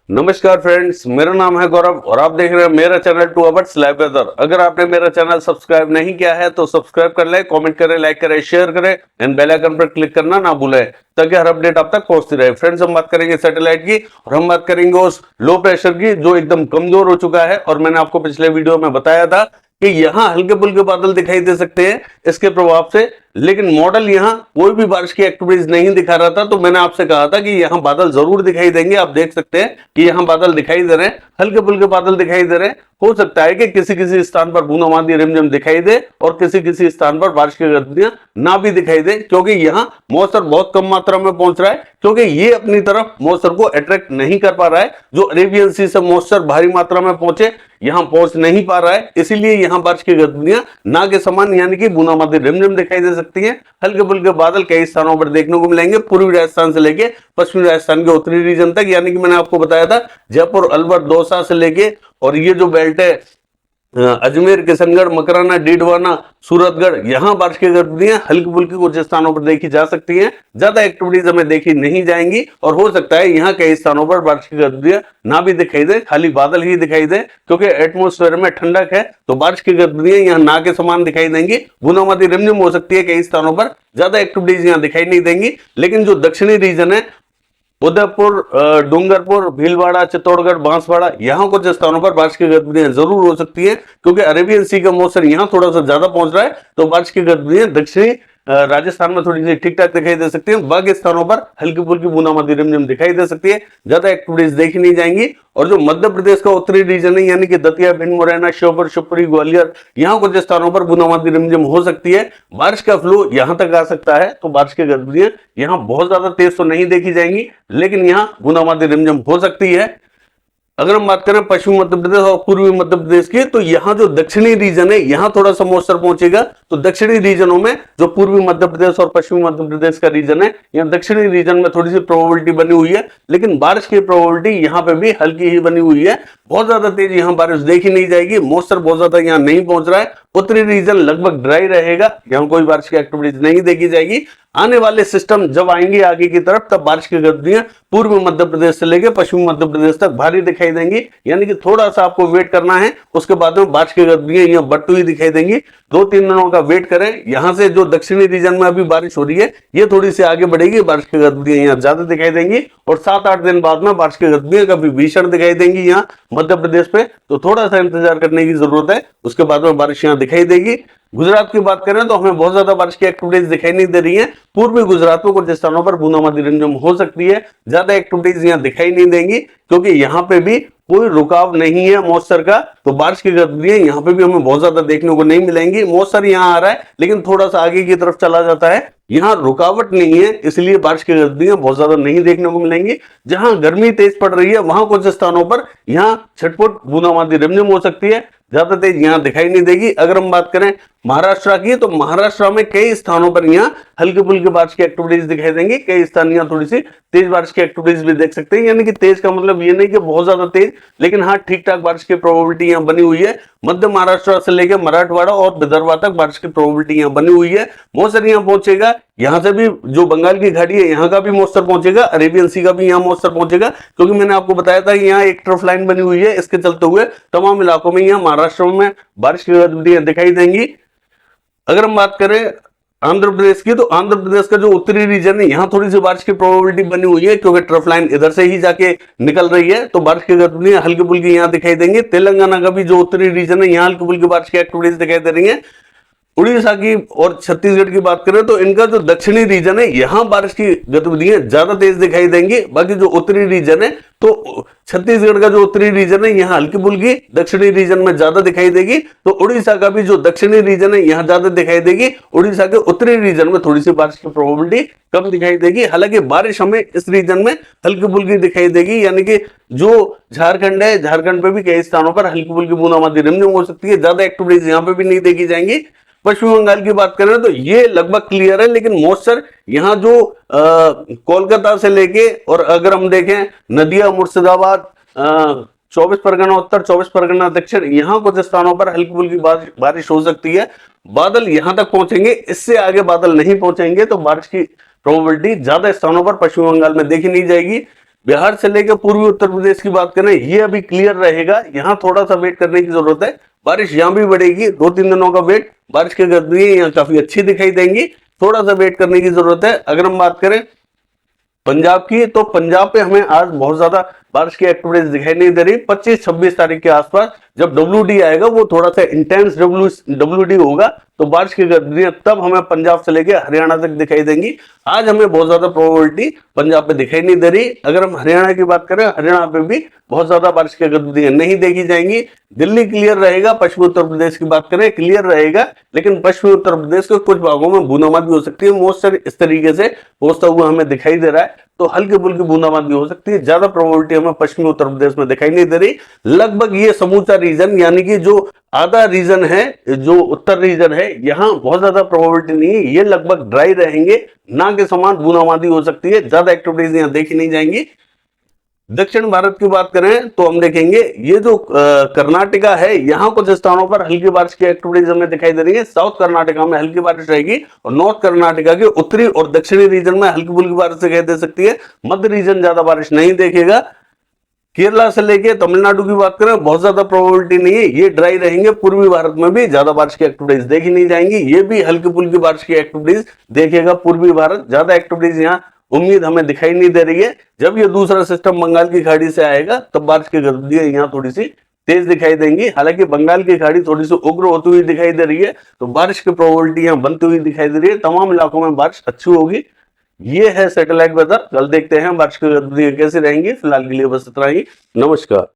नमस्कार फ्रेंड्स, मेरा नाम है गौरव और आप देख रहे हैं मेरा चैनल 2 आवर्स लाइव वेदर। अगर आपने मेरा चैनल सब्सक्राइब नहीं किया है तो सब्सक्राइब कर लें, कमेंट करें, लाइक करें, शेयर करें एंड बेल आइकन पर क्लिक करना ना भूलें ताकि हर अपडेट आप तक पहुंचती रहे। फ्रेंड्स, हम बात करेंगे सैटेलाइट की और हम बात करेंगे उस लो प्रेशर की जो एकदम कमजोर हो चुका है। और मैंने आपको पिछले वीडियो में बताया था कि यहाँ हल्के फुल्के बादल दिखाई दे सकते हैं इसके प्रभाव से, लेकिन मॉडल यहाँ कोई भी बारिश की एक्टिविटीज नहीं दिखा रहा था। तो मैंने आपसे कहा था कि यहाँ बादल जरूर दिखाई देंगे। आप देख सकते हैं कि यहाँ बादल दिखाई दे रहे हैं, हल्के फुल्के बादल दिखाई दे रहे हैं। हो सकता है कि किसी किसी स्थान पर बूंदाबांदी रिमझिम दिखाई दे और किसी किसी स्थान पर बारिश की गतिविधियां ना भी दिखाई दे, क्योंकि यहाँ मॉइस्चर बहुत कम मात्रा में पहुंच रहा है, क्योंकि ये अपनी तरफ मॉइस्चर को अट्रैक्ट नहीं कर पा रहा है। जो अरेबियन सी से मॉइस्चर भारी मात्रा में पहुंचे यहां पहुंच नहीं पा रहा है, इसीलिए यहां बारिश की गतिविधियां ना के समान यानी कि बूंदाबांदी रिमझिम दिखाई दे सकती है। हल्के फुल्के बादल कई स्थानों पर देखने को मिलेंगे, पूर्वी राजस्थान से लेके पश्चिमी राजस्थान के उत्तरी रीजन तक, यानी कि मैंने आपको बताया था जयपुर, अलवर, दौसा से लेके और ये जो बेल्ट है अजमेर, किशनगढ़, मकराना, डीडवाना, सूरतगढ़, यहां बारिश की गतिविधियां हल्की फुल्की कुछ स्थानों पर देखी जा सकती हैं। ज्यादा एक्टिविटीज हमें देखी नहीं जाएंगी और हो सकता है यहां कई स्थानों पर बारिश की गतिविधियां ना भी दिखाई दे, खाली बादल ही दिखाई दे, क्योंकि एटमॉस्फेयर में ठंडक है तो बारिश की गतिविधियां यहां ना के समान दिखाई देंगी। बूंदाबांदी रिमझिम हो सकती है कई स्थानों पर, ज्यादा एक्टिविटीज यहां दिखाई नहीं देंगी। लेकिन जो दक्षिणी रीजन है उदयपुर, डूंगरपुर, भीलवाड़ा, चित्तौड़गढ़, बांसवाड़ा, यहां कुछ स्थानों पर बारिश की गतिविधियां जरूर हो सकती है, क्योंकि अरेबियन सी का मॉइस्चर यहां थोड़ा सा ज्यादा पहुंच रहा है। तो बारिश की गतिविधियां दक्षिणी राजस्थान में थोड़ी सी ठीक ठाक दिखाई दे सकती है। बाकी स्थानों पर हल्की फुल्की बूंदाबांदी रिमझिम दिखाई दे सकती है, ज्यादा एक्टिविटीज देखी नहीं जाएंगी। और जो मध्य प्रदेश का उत्तरी रीजन है यानी कि दतिया, भिंड, मुरैना, श्योपुर, शिवपुरी, ग्वालियर, यहाँ कुछ स्थानों पर बूंदाबांदी रिमझिम हो सकती है। बारिश का फ्लो यहां तक आ सकता है, तो बारिश की गतिविधियां यहाँ बहुत ज्यादा तेज तो नहीं देखी जाएंगी, लेकिन यहाँ बूंदाबांदी रिमझिम हो सकती है। अगर हम बात करें पश्चिमी मध्य प्रदेश और पूर्वी मध्य प्रदेश की, तो यहाँ जो दक्षिणी रीजन है यहाँ थोड़ा सा मॉइस्चर पहुंचेगा। तो दक्षिणी रीजनों में जो पूर्वी मध्य प्रदेश और पश्चिमी मध्य प्रदेश का रीजन है, यहाँ दक्षिणी रीजन में थोड़ी सी प्रोबेबिलिटी बनी हुई है, लेकिन बारिश की प्रोबेबिलिटी यहाँ पे भी हल्की ही बनी हुई है। बहुत ज्यादा तेज यहाँ बारिश देखी नहीं जाएगी, मॉइस्चर बहुत ज्यादा यहाँ नहीं पहुंच रहा है। उत्तरी रीजन लगभग ड्राई रहेगा, यहाँ कोई बारिश की एक्टिविटीज नहीं देखी जाएगी। आने वाले सिस्टम जब आएंगे आगे की तरफ, तब बारिश की गतिविधियां पूर्वी मध्य प्रदेश से लेकर पश्चिमी मध्य प्रदेश तक भारी दिखाई देंगी, यानी कि थोड़ा सा आपको वेट करना है। उसके बाद में बारिश की गतिविधियां यहाँ बढ़ती हुई दिखाई देंगी। 2-3 दिनों का वेट करें। यहाँ से जो दक्षिणी रीजन में अभी बारिश हो रही है ये थोड़ी सी आगे बढ़ेगी, बारिश की गतिविधियां यहाँ ज्यादा दिखाई देंगी और 7-8 दिन बाद में बारिश की गतिविधियां कभी भीषण दिखाई देंगी यहाँ मध्य प्रदेश पे। तो थोड़ा सा इंतजार करने की जरूरत है, उसके बाद में बारिश यहाँ दिखाई देगी। गुजरात की बात करें तो हमें बहुत ज्यादा बारिश की एक्टिविटीज दिखाई नहीं दे रही है। पूर्वी गुजरात में कुछ स्थानों पर बूंदाबांदी रिमझिम हो सकती है, ज्यादा एक्टिविटीज यहाँ दिखाई नहीं देंगी, क्योंकि यहाँ पे भी कोई रुकाव नहीं है मॉइस्चर का। तो बारिश की गतिविधियां यहाँ पे भी हमें बहुत ज्यादा देखने को नहीं मिलेंगी। मॉइस्चर यहाँ आ रहा है लेकिन थोड़ा सा आगे की तरफ चला जाता है, यहाँ रुकावट नहीं है, इसलिए बारिश की गतिविधियां बहुत ज्यादा नहीं देखने को मिलेंगी। जहां गर्मी तेज पड़ रही है वहां कुछ स्थानों पर यहाँ छटपुट बूंदाबांदी रिमझिम हो सकती है, ज्यादा तेज यहाँ दिखाई नहीं देगी। अगर हम बात करें महाराष्ट्र की, तो महाराष्ट्र में कई स्थानों पर यहाँ हल्की फुल्की बारिश की एक्टिविटीज दिखाई देंगी। कई स्थान यहाँ थोड़ी सी तेज बारिश की एक्टिविटीज भी देख सकते हैं, यानी कि तेज का मतलब ये नहीं कि बहुत ज्यादा तेज, लेकिन हाँ ठीक ठाक बारिश की प्रोबेबिलिटी यहाँ बनी हुई है। मध्य महाराष्ट्र से लेकर मराठवाड़ा और विदर्भ तक बारिश की प्रोबेबिलिटी यहाँ बनी हुई है। मॉइस्चर यहाँ पहुंचेगा, यहाँ से भी जो बंगाल की खाड़ी है यहाँ का भी मॉइस्चर पहुंचेगा, अरेबियन सी का भी यहाँ मॉइस्चर पहुंचेगा, क्योंकि मैंने आपको बताया था यहाँ एक ट्रफ लाइन बनी हुई है। इसके चलते हुए तमाम इलाकों में यहाँ महाराष्ट्र में बारिश की गतिविधियां दिखाई देंगी। अगर हम बात करें आंध्र प्रदेश की, तो आंध्र प्रदेश का जो उत्तरी रीजन है यहाँ थोड़ी सी बारिश की प्रोबेबिलिटी बनी हुई है, क्योंकि ट्रफ लाइन इधर से ही जाके निकल रही है, तो बारिश की गतिविधियां हल्की फुल्की यहाँ दिखाई देंगी। तेलंगाना का भी जो उत्तरी रीजन है यहाँ हल्की फुल्की बारिश की एक्टिविटीज दिखाई दे रही है। उड़ीसा की और छत्तीसगढ़ की बात करें तो इनका जो दक्षिणी रीजन है यहाँ बारिश की गतिविधियां ज्यादा तेज दिखाई देंगी। बाकी जो उत्तरी रीजन है, तो छत्तीसगढ़ का जो उत्तरी रीजन है यहाँ हल्की फुल्की, दक्षिणी रीजन में ज्यादा दिखाई देगी। तो उड़ीसा का भी जो दक्षिणी रीजन है यहाँ ज्यादा दिखाई देगी। उड़ीसा के उत्तरी रीजन में थोड़ी सी बारिश की प्रोबेबिलिटी कम दिखाई देगी। हालांकि बारिश हमें इस रीजन में हल्की फुल्की दिखाई देगी, यानी कि जो झारखंड है, झारखंड पे भी कई स्थानों पर हल्की फुल्की बूंदाबांदी रिमझिम हो सकती है। ज्यादा एक्टिविटीज यहाँ पे भी नहीं देखी जाएंगी। पश्चिम बंगाल की बात करें तो ये लगभग क्लियर है, लेकिन मॉइस्चर यहाँ जो कोलकाता से लेके और अगर हम देखें नदिया, मुर्शिदाबाद, 24 परगना उत्तर, 24 परगना दक्षिण, यहाँ कुछ स्थानों पर हल्की फुल्की बारिश हो सकती है। बादल यहाँ तक पहुंचेंगे, इससे आगे बादल नहीं पहुंचेंगे, तो बारिश की प्रोबेबिलिटी ज्यादा स्थानों पर पश्चिम बंगाल में देखी नहीं जाएगी। बिहार से लेकर पूर्वी उत्तर प्रदेश की बात करें, ये अभी क्लियर रहेगा, यहाँ थोड़ा सा वेट करने की जरूरत है। बारिश यहाँ भी बढ़ेगी, 2-3 दिनों का वेट, बारिश की गतिविधियां यहाँ काफी अच्छी दिखाई देंगी, थोड़ा सा वेट करने की जरूरत है। अगर हम बात करें पंजाब की, तो पंजाब पे हमें आज बहुत ज्यादा बारिश की एक्टिविटीज दिखाई नहीं दे रही। 25-26 तारीख के आसपास जब WD आएगा, वो थोड़ा सा इंटेंस WD होगा, तो बारिश की गतिविधियां तब हमें पंजाब से लेकर हरियाणा तक दिखाई देंगी। आज हमें बहुत ज्यादा प्रोबेबिलिटी पंजाब पे दिखाई नहीं दे रही। अगर हम हरियाणा की बात करें, हरियाणा पे भी बहुत ज्यादा बारिश की गतिविधियां नहीं देखी जाएंगी। दिल्ली क्लियर रहेगा, पश्चिमी उत्तर प्रदेश की बात करें क्लियर रहेगा, लेकिन पश्चिमी उत्तर प्रदेश के कुछ भागों में बूंदाबांदी हो सकती है। मॉइस्चर इस तरीके से पहुंचता हुआ हमें दिखाई दे रहा है, तो हल्की फुल्की बूंदाबांदी हो सकती है। ज्यादा प्रोबेबिलिटी हमें पश्चिमी उत्तर प्रदेश में दिखाई नहीं दे रही। लगभग ये समूचा रीजन, यानी कि जो आधा रीजन है, जो उत्तर रीजन है, यहाँ बहुत ज्यादा प्रोबेबिलिटी नहीं है, ये लगभग ड्राई रहेंगे, ना के समान बूंदाबांदी हो सकती है, ज्यादा एक्टिविटीज यहाँ देखी नहीं जाएंगी। दक्षिण भारत की बात करें तो हम देखेंगे ये जो कर्नाटका है, यहाँ कुछ स्थानों पर हल्की बारिश की एक्टिविटीज हमें दिखाई दे रही है। साउथ कर्नाटका में हल्की बारिश रहेगी, और नॉर्थ कर्नाटका के उत्तरी और दक्षिणी रीजन में हल्की फुल्की बारिश दिखाई दे सकती है। मध्य रीजन ज्यादा बारिश नहीं देखेगा। केरला से लेके तमिलनाडु की बात करें, बहुत ज्यादा प्रोबेबिलिटी नहीं है, ये ड्राई रहेंगे। पूर्वी भारत में भी ज्यादा बारिश की एक्टिविटीज देखी नहीं जाएंगी, ये भी हल्की फुल्की बारिश की एक्टिविटीज देखेगा पूर्वी भारत। ज्यादा एक्टिविटीज यहाँ उम्मीद हमें दिखाई नहीं दे रही है। जब ये दूसरा सिस्टम बंगाल की खाड़ी से आएगा, तब बारिश की गतिविधियां यहाँ थोड़ी सी तेज दिखाई देंगी। हालांकि बंगाल की खाड़ी थोड़ी सी उग्र होती हुई दिखाई दे रही है, तो बारिश की प्रोबेबिलिटी यहाँ बनती हुई दिखाई दे रही है। तमाम इलाकों में बारिश अच्छी होगी। ये है सैटेलाइट वेदर। कल देखते हैं बारिश की गतिविधियां कैसी रहेंगी। फिलहाल के लिए बस इतना ही। नमस्कार।